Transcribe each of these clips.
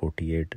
48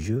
je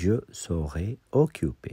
je serai occupé.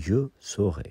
je serai.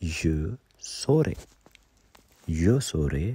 je serai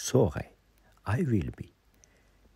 serai. I will be.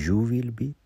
you will be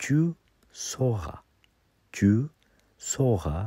tu seras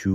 tu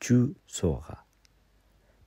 tu seras.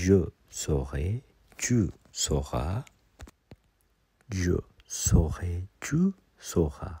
je serai، tu seras، je serai، tu seras.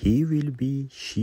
he will be، she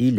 il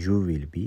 you will be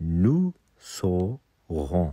nous serons.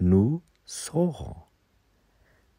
nous serons.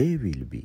they will be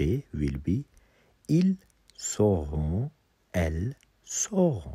they will be. ils seront، elles seront.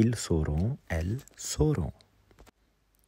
ils seront، elles seront.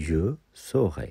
je serai.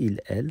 il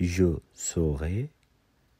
je serai،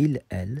il elle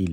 il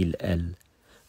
il elle،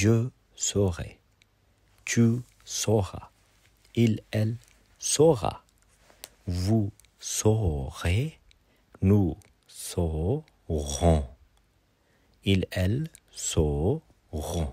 je saurai، tu sauras، il elle saura، vous saurez، nous saurons، il elle sauront۔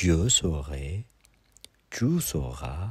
je saurai، tu sauras،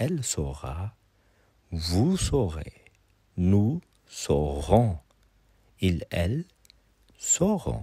elle saura، vous saurez، nous saurons، il elle sauront۔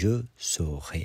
je serai،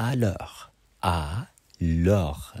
à l'heure، à l'heure۔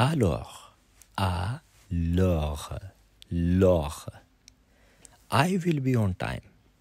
à l'heure، à l'heure، l'heure۔ I will be on time،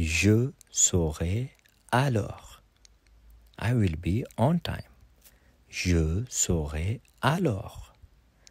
je serai à l'heure، I will be on time، je serai à l'heure۔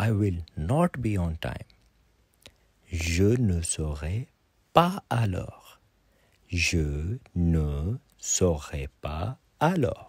I will not be on time، je ne serai pas à l'heure، je ne serai pas à l'heure۔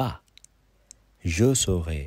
pas، je serai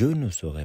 je ne serai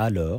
à l'heure،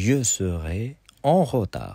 je serai en retard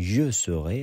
je serai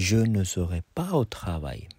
je ne serai pas au travail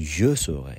je serai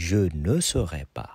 je ne serai pas۔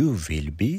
you will be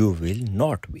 you will not be۔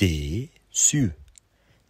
déçu،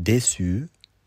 déçu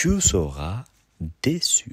tu seras déçu،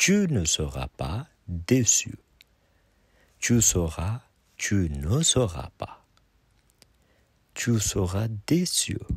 tu ne seras pas déçu، tu seras، tu ne seras pas، tu seras déçu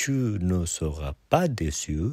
tu ne seras pas déçu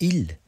il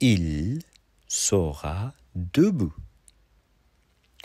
il sera debout،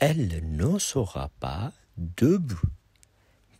elle ne sera pas debout،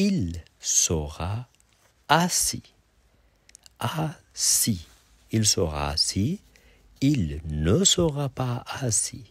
il sera assis، assis، il sera assis، il ne sera pas assis.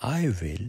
I will،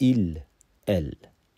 il elle,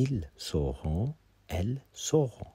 il seront, elles seront.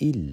il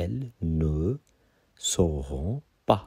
elle ne seront pas.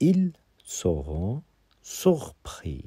ils seront surpris.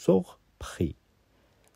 surpris.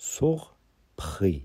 surpris.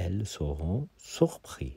elle seront surpris،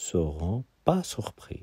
seront pas surpris،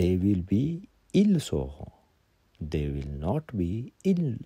they will be ils seront، they will not be il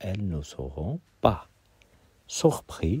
elle ne seront pas surpris،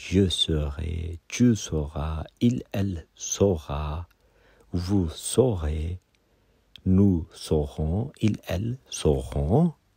je serai، tu seras، il elle sera، vous saurez، nous saurons، ils elles sauront.